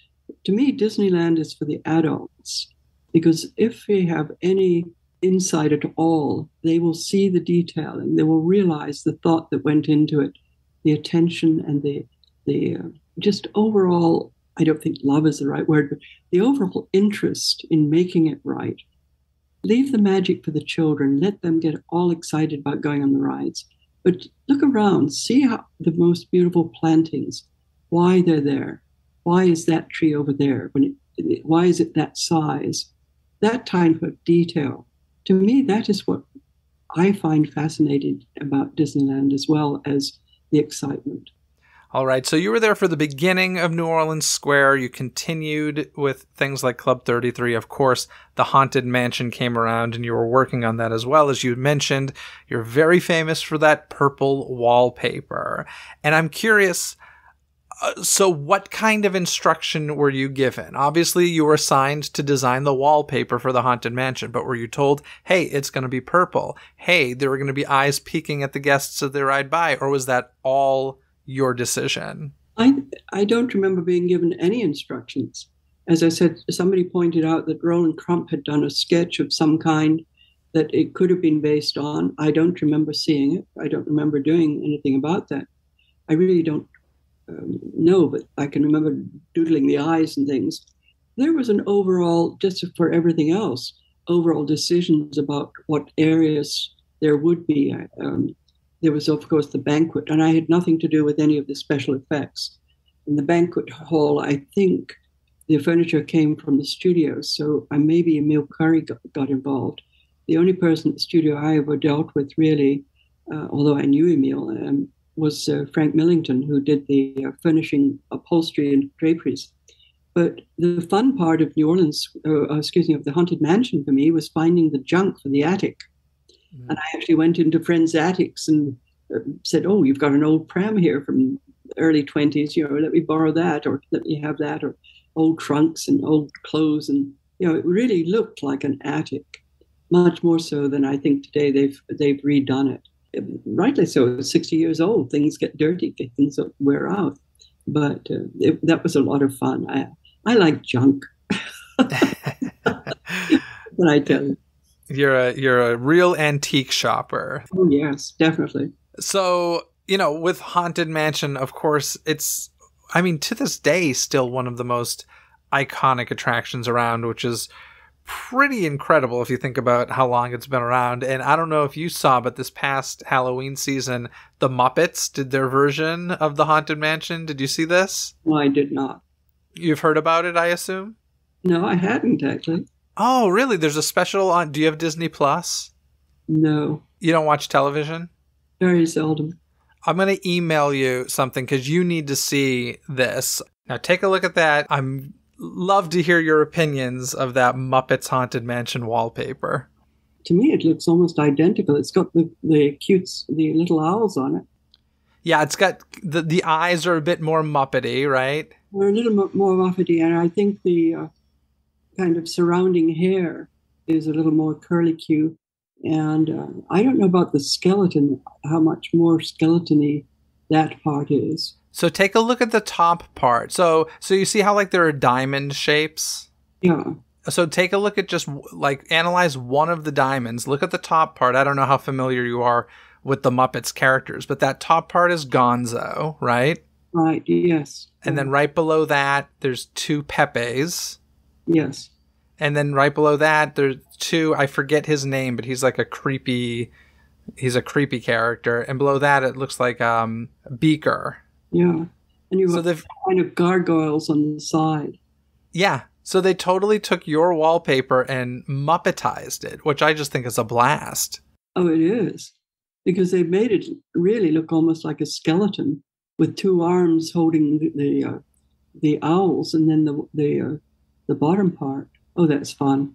to me, Disneyland is for the adults. Because if they have any insight at all, they will see the detail and they will realize the thought that went into it, the attention and the just overall, I don't think love is the right word, but the overall interest in making it right. Leave the magic for the children. Let them get all excited about going on the rides. But look around. See how the most beautiful plantings, why they're there. Why is that tree over there? Why is it that size? That type of detail. To me, that is what I find fascinating about Disneyland, as well as the excitement. All right, so you were there for the beginning of New Orleans Square. You continued with things like Club 33. Of course, the Haunted Mansion came around, and you were working on that as well. As you mentioned, you're very famous for that purple wallpaper. And I'm curious, so what kind of instruction were you given? Obviously, you were assigned to design the wallpaper for the Haunted Mansion, but were you told, hey, it's going to be purple? Hey, there were going to be eyes peeking at the guests as they ride by? Or was that all your decision? I don't remember being given any instructions. As I said, somebody pointed out that Roland Crump had done a sketch of some kind that it could have been based on. I don't remember seeing it. I don't remember doing anything about that. I really don't know, but I can remember doodling the eyes and things. There was an overall, just for everything else, overall decisions about what areas there would be. There was, of course, the banquet, and I had nothing to do with any of the special effects. In the banquet hall, I think the furniture came from the studio, so maybe Emil Curry got involved. The only person at the studio I ever dealt with, really, although I knew Emil, was Frank Millington, who did the furnishing, upholstery, and draperies. But the fun part of of the Haunted Mansion for me was finding the junk for the attic. And I actually went into friends' attics and said, "Oh, you've got an old pram here from the early 20s, let me borrow that, or let me have that," or old trunks and old clothes. And, it really looked like an attic, much more so than I think today they've redone it. Rightly so, 60 years old, things get dirty, things wear out. But that was a lot of fun. I like junk. What I tell you. You're a real antique shopper. Oh, yes, definitely. So, with Haunted Mansion, of course, it's, to this day, still one of the most iconic attractions around, which is pretty incredible if you think about how long it's been around. And I don't know if you saw, but this past Halloween season, the Muppets did their version of the Haunted Mansion. Did you see this? No, I did not. You've heard about it, I assume? No, I hadn't, actually. Oh, really? There's a special on... Do you have Disney Plus? No. You don't watch television? Very seldom. I'm going to email you something because you need to see this. Now, take a look at that. I'm love to hear your opinions of that Muppets Haunted Mansion wallpaper. To me, it looks almost identical. It's got the little owls on it. Yeah, it's got... The eyes are a bit more Muppety, right? They're a little more Muppety, and I think the... kind of surrounding hair is a little more curlicue. And I don't know about the skeleton, how much more skeleton-y that part is. So take a look at the top part. So you see how there are diamond shapes? Yeah. So take a look at analyze one of the diamonds. Look at the top part. I don't know how familiar you are with the Muppets characters, but that top part is Gonzo, right? Right, yes. And then right below that, there's two Pepes. Yes. And then right below that, there's two, I forget his name, but he's a creepy character. And below that, it looks like Beaker. Yeah. And you have kind of gargoyles on the side. Yeah. So they totally took your wallpaper and Muppetized it, which I just think is a blast. Oh, it is. Because they made it really look almost like a skeleton with two arms holding the owls and then the bottom part. Oh, that's fun.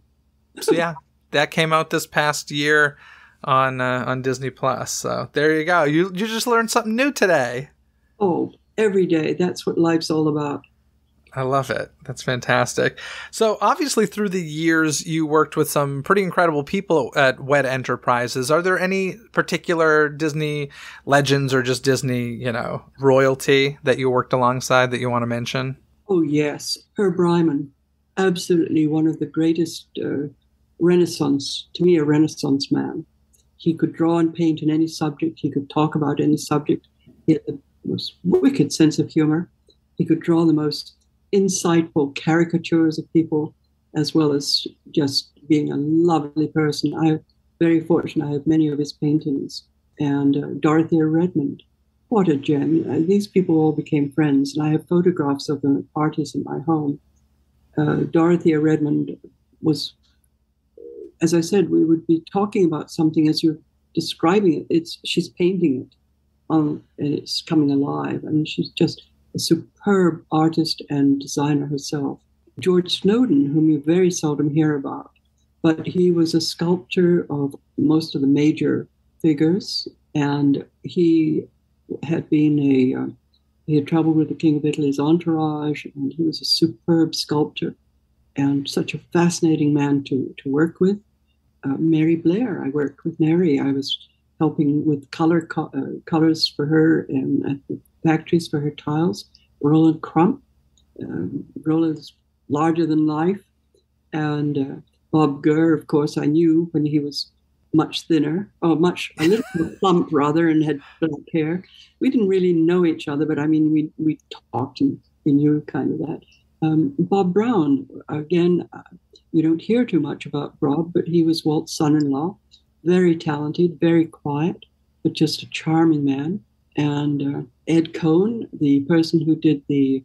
So yeah, that came out this past year on Disney Plus. So there you go. You just learned something new today. Oh, every day. That's what life's all about. I love it. That's fantastic. So obviously through the years, you worked with some pretty incredible people at WED Enterprises. Are there any particular Disney legends or just Disney, royalty that you worked alongside that you want to mention? Oh, yes. Herb Ryman. Absolutely one of the greatest Renaissance man. He could draw and paint in any subject. He could talk about any subject. He had the most wicked sense of humor. He could draw the most insightful caricatures of people, as well as just being a lovely person. I'm very fortunate. I have many of his paintings. And Dorothea Redmond, what a gem. These people all became friends, and I have photographs of them at parties in my home. Dorothea Redmond was, as I said, we would be talking about something as you're describing it. She's painting it, and it's coming alive. And she's just a superb artist and designer herself. George Snowden, whom you very seldom hear about, but he was a sculptor of most of the major figures, and he had been he had traveled with the King of Italy's entourage, and he was a superb sculptor and such a fascinating man to work with. Mary Blair, I worked with Mary. I was helping with colors for her and at the factories for her tiles. Roland Crump. Roland's larger than life. And Bob Gurr, of course, I knew when he was much thinner, a little bit plump rather, and had black hair. We didn't really know each other, but we talked and we knew kind of that. Bob Brown, again, you don't hear too much about Bob, but he was Walt's son-in-law. Very talented, very quiet, but just a charming man. And Ed Cohn, the person who did the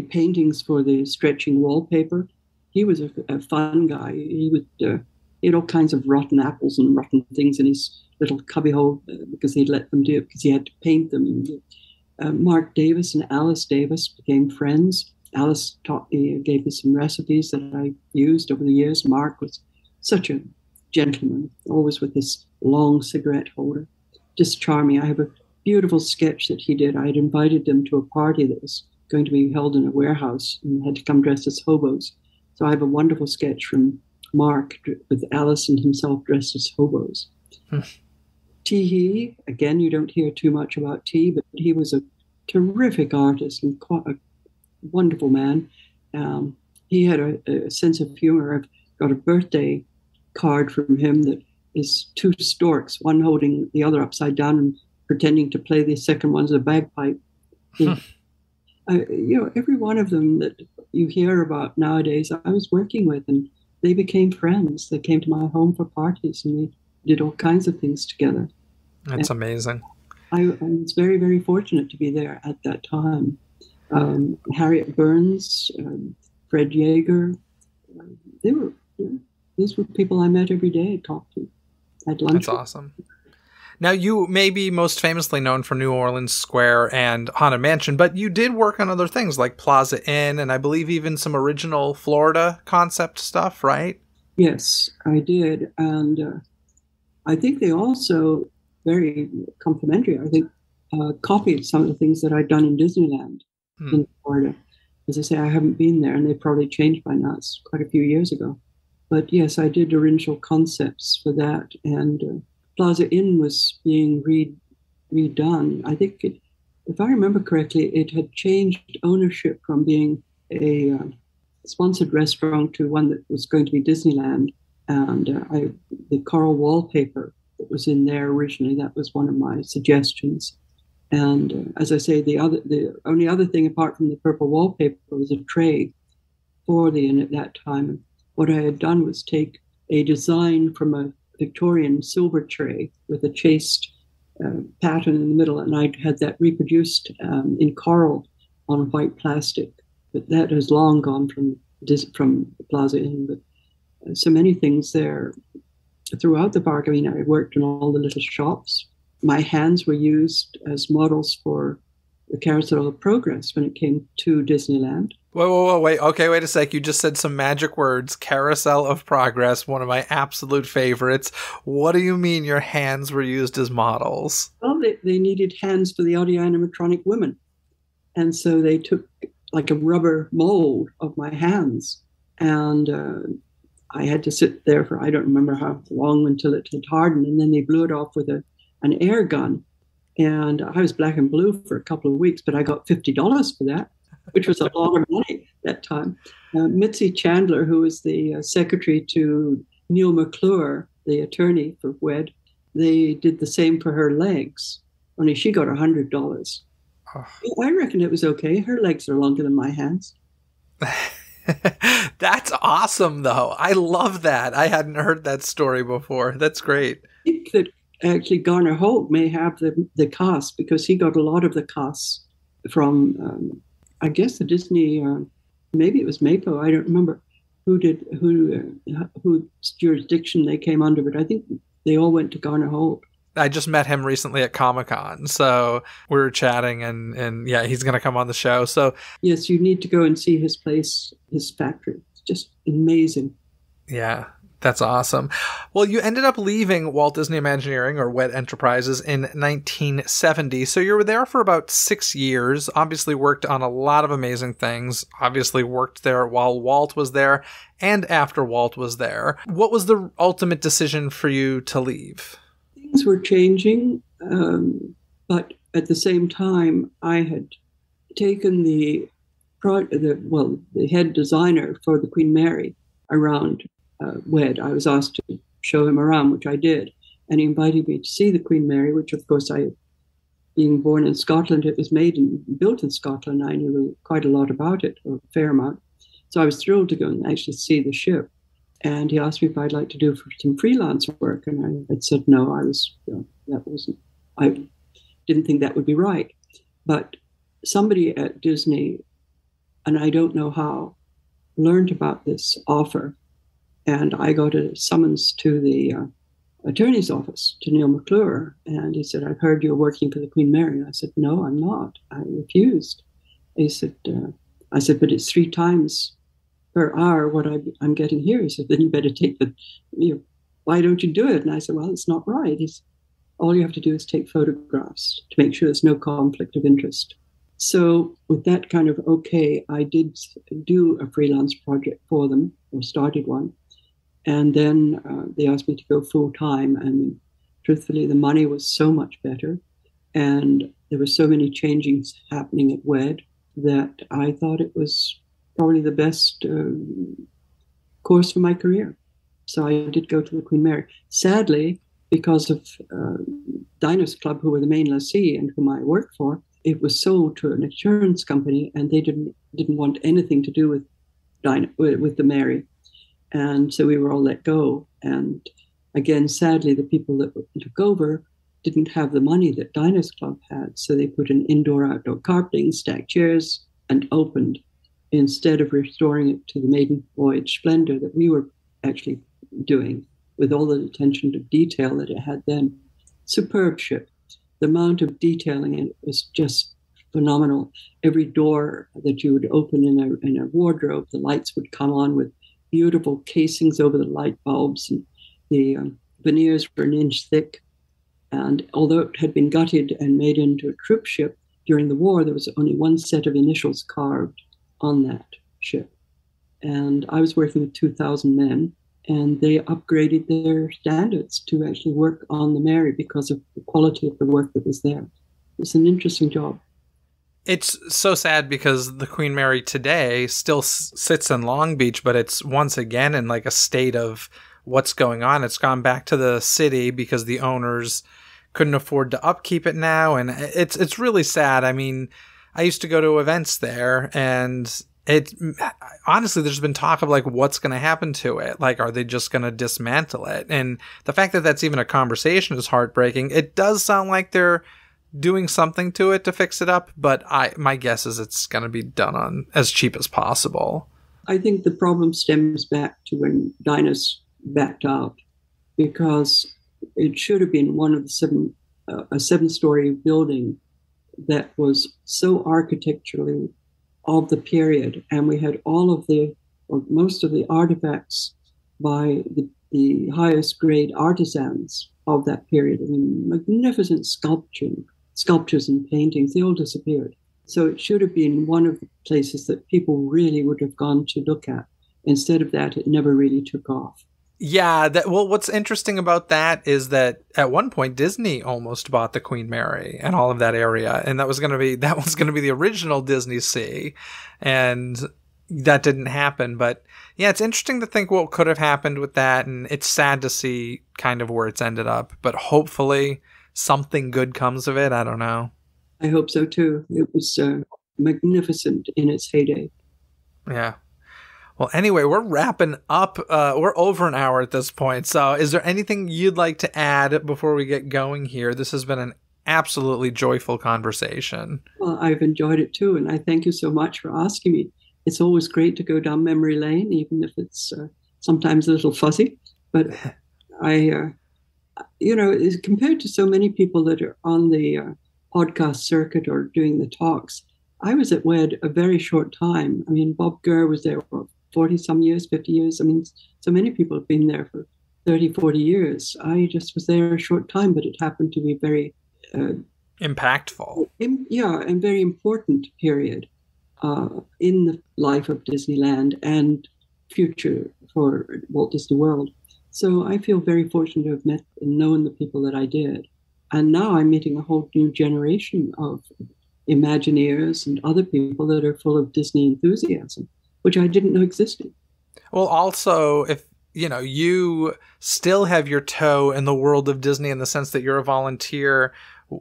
paintings for the stretching wallpaper, he was a fun guy. He had all kinds of rotten apples and rotten things in his little cubbyhole because he'd let them do it because he had to paint them. Mark Davis and Alice Davis became friends. Alice gave me some recipes that I used over the years. Mark was such a gentleman, always with his long cigarette holder. just charming. I have a beautiful sketch that he did. I had invited them to a party that was going to be held in a warehouse and had to come dressed as hobos. So I have a wonderful sketch from Mark with Alice and himself dressed as hobos. Hee, again, you don't hear too much about T, but he was a terrific artist and quite a wonderful man. He had a sense of humor. I've got a birthday card from him that is two storks, one holding the other upside down and pretending to play the second one's a bagpipe. Every one of them that you hear about nowadays, I was working with, and they became friends. They came to my home for parties, and we did all kinds of things together. That's amazing. I was very, very fortunate to be there at that time. Harriet Burns, Fred Yeager, these were people I met every day and talked to. Had lunch. That's awesome. Now, you may be most famously known for New Orleans Square and Haunted Mansion, but you did work on other things like Plaza Inn and I believe even some original Florida concept stuff, right? Yes, I did. And I think they also, very complimentary, I think, copied some of the things that I'd done in Disneyland in Florida. As I say, I haven't been there, and they've probably changed by now. It's quite a few years ago. But yes, I did original concepts for that. And Plaza Inn was being redone. I think, if I remember correctly, it had changed ownership from being a sponsored restaurant to one that was going to be Disneyland. And the coral wallpaper that was in there originally, that was one of my suggestions. And as I say, the only other thing apart from the purple wallpaper was a tray for the inn at that time. What I had done was take a design from a Victorian silver tray with a chased pattern in the middle, and I had that reproduced in coral on white plastic. But that has long gone from Plaza Inn. But so many things there throughout the park. I mean, I worked in all the little shops. My hands were used as models for the Carousel of Progress when it came to Disneyland. Wait. Okay, wait a sec. You just said some magic words. Carousel of Progress, one of my absolute favorites. What do you mean your hands were used as models? Well, they needed hands for the audio animatronic women. And so they took like a rubber mold of my hands. And I had to sit there for, I don't remember how long until it had hardened. And then they blew it off with an air gun. And I was black and blue for a couple of weeks, but I got $50 for that, which was a lot of money that time. Mitzi Chandler, who was the secretary to Neil McClure, the attorney for WED, they did the same for her legs, only she got $100. Oh. I reckon it was okay. Her legs are longer than my hands. That's awesome, though. I love that. I hadn't heard that story before. That's great. I think that actually Garner Holt may have the cost because he got a lot of the costs from, I guess, the Disney, maybe it was MAPO, I don't remember whose jurisdiction they came under, but I think they all went to Garner Holt. I just met him recently at Comic-Con, so we were chatting, and yeah, he's going to come on the show. So yes, you need to go and see his place, his factory. It's just amazing. Yeah, that's awesome. Well, you ended up leaving Walt Disney Imagineering, or WED Enterprises, in 1970. So you were there for about 6 years, obviously worked on a lot of amazing things, obviously worked there while Walt was there and after Walt was there. What was the ultimate decision for you to leave? Things were changing, but at the same time, I had taken the head designer for the Queen Mary around WED. I was asked to show him around, which I did, and he invited me to see the Queen Mary, which of course being born in Scotland, it was made and built in Scotland. I knew quite a lot about it, or a fair amount. So I was thrilled to go and actually see the ship. And he asked me if I'd like to do some freelance work, and I had said no. I didn't think that would be right. But somebody at Disney, and I don't know how, learned about this offer, and I got a summons to the attorney's office, to Neil McClure, and he said, "I've heard you're working for the Queen Mary." I said, "No, I'm not." I refused. He said, I said, "But it's 3 times per hour what I'm getting here." He said, "Then you better take why don't you do it?" And I said, "Well, it's not right." All you have to do is take photographs to make sure there's no conflict of interest. So with that kind of okay, I did do a freelance project for them, or started one. And then they asked me to go full time. And truthfully, the money was so much better. And there were so many changes happening at WED that I thought it was probably the best course for my career. So I did go to the Queen Mary. Sadly, because of Diners Club, who were the main lessee and whom I worked for, it was sold to an insurance company, and they didn't want anything to do with the Mary. And so we were all let go. And again, sadly, the people that took over didn't have the money that Diners Club had. So they put in indoor-outdoor carpeting, stacked chairs, and opened, instead of restoring it to the maiden voyage splendor that we were actually doing, with all the attention to detail that it had then. Superb ship. The amount of detailing in it was just phenomenal. Every door that you would open in a wardrobe, the lights would come on with beautiful casings over the light bulbs, and the veneers were an inch thick. And although it had been gutted and made into a troop ship during the war, there was only one set of initials carved on that ship. And I was working with 2,000 men, and they upgraded their standards to actually work on the Mary because of the quality of the work that was there. It's an interesting job. It's so sad because the Queen Mary today still sits in Long Beach, but it's once again in like a state of what's going on. It's gone back to the city because the owners couldn't afford to upkeep it now. And it's really sad. I mean, I used to go to events there, and honestly, there's been talk of like, what's going to happen to it? Like, are they just going to dismantle it? And the fact that that's even a conversation is heartbreaking. It does sound like they're doing something to it to fix it up, but my guess is it's going to be done on as cheap as possible. I think the problem stems back to when Diners backed out, because it should have been one of the a 7-story building that was so architecturally of the period, and we had all of or most of the artifacts by the highest grade artisans of that period. I mean, magnificent sculptures and paintings, they all disappeared. So it should have been one of the places that people really would have gone to look at. Instead of that, it never really took off. Yeah, well, what's interesting about that is that at one point Disney almost bought the Queen Mary and all of that area, and that was going to be the original Disney Sea, and that didn't happen. But yeah, it's interesting to think what could have happened with that, and it's sad to see kind of where it's ended up. But hopefully something good comes of it. I don't know. I hope so too. It was magnificent in its heyday. Yeah. Well, anyway, we're wrapping up. We're over an hour at this point. So is there anything you'd like to add before we get going here? This has been an absolutely joyful conversation. Well, I've enjoyed it too. And I thank you so much for asking me. It's always great to go down memory lane, even if it's sometimes a little fuzzy. But compared to so many people that are on the podcast circuit or doing the talks, I was at WED a very short time. I mean, Bob Gurr was there for 40-some years, 50 years. I mean, so many people have been there for 30, 40 years. I just was there a short time, but it happened to be very impactful. And very important period in the life of Disneyland and future for Walt Disney World. So I feel very fortunate to have met and known the people that I did. And now I'm meeting a whole new generation of Imagineers and other people that are full of Disney enthusiasm, which I didn't know existed. Well, also, if you still have your toe in the world of Disney in the sense that you're a volunteer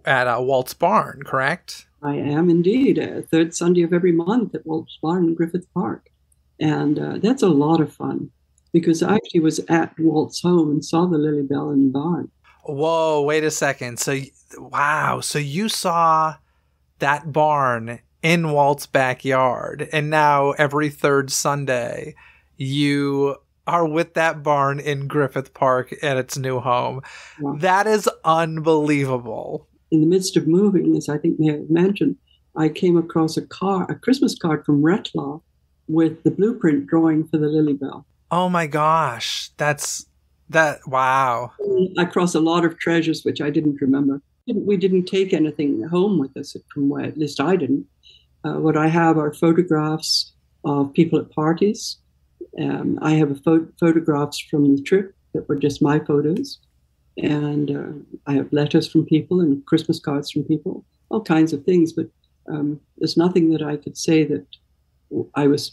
at Walt's Barn, correct? I am indeed, third Sunday of every month at Walt's Barn in Griffith Park. And that's a lot of fun, because I actually was at Walt's home and saw the Lily Bell in the barn. Whoa, wait a second. So, wow. So you saw that barn in Walt's backyard, and now every third Sunday you are with that barn in Griffith Park at its new home. Wow. That is unbelievable. In the midst of moving, as I think may have mentioned, I came across a Christmas card from Retlaw with the blueprint drawing for the Lily Bell. Oh my gosh, that's Wow. Across a lot of treasures, which I didn't remember. We didn't take anything home with us from WED, at least I didn't. What I have are photographs of people at parties. I have photographs from the trip that were just my photos. And I have letters from people and Christmas cards from people, all kinds of things. But there's nothing that I could say that I was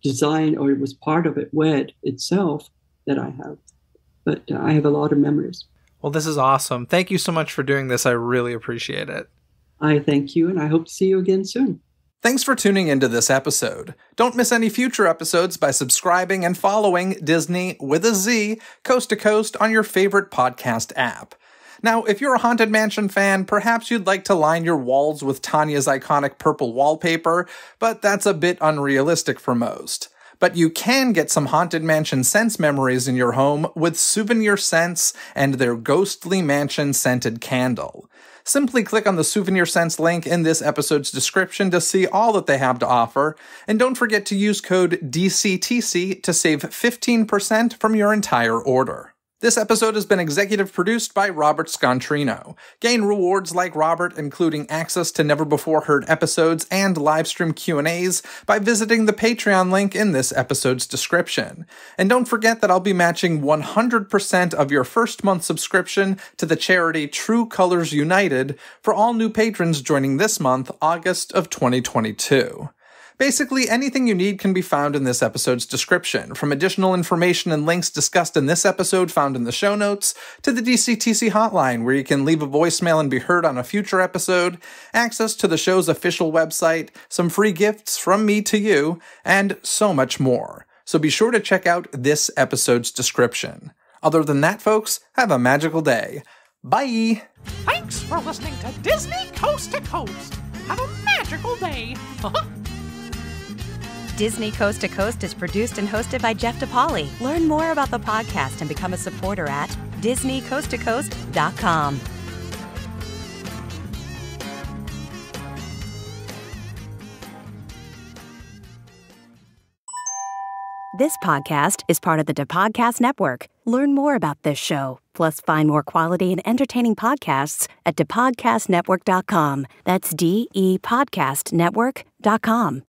designed or it was part of it, WED itself, that I have. But I have a lot of memories. Well, this is awesome. Thank you so much for doing this. I really appreciate it. I thank you, and I hope to see you again soon. Thanks for tuning into this episode. Don't miss any future episodes by subscribing and following Disney with a Z, Coast to Coast on your favorite podcast app. Now, if you're a Haunted Mansion fan, perhaps you'd like to line your walls with Tania's iconic purple wallpaper, but that's a bit unrealistic for most. But you can get some Haunted Mansion scents memories in your home with Souvenir Scents and their Ghostly Mansion scented candle. Simply click on the Souvenir Scents link in this episode's description to see all that they have to offer, and don't forget to use code DCTC to save 15% from your entire order. This episode has been executive produced by Robert Scontrino. Gain rewards like Robert, including access to never-before-heard episodes and livestream Q&As by visiting the Patreon link in this episode's description. And don't forget that I'll be matching 100% of your first month subscription to the charity True Colors United for all new patrons joining this month, August of 2022. Basically, anything you need can be found in this episode's description, from additional information and links discussed in this episode found in the show notes, to the DCTC hotline where you can leave a voicemail and be heard on a future episode, access to the show's official website, some free gifts from me to you, and so much more. So be sure to check out this episode's description. Other than that, folks, have a magical day. Bye! Thanks for listening to Disney Coast to Coast. Have a magical day. Disney Coast to Coast is produced and hosted by Jeff DePauli. Learn more about the podcast and become a supporter at DisneyCoastToCoast.com. This podcast is part of the DePodcast Network. Learn more about this show, plus find more quality and entertaining podcasts at DePodcastNetwork.com. That's DEPodcastNetwork.com.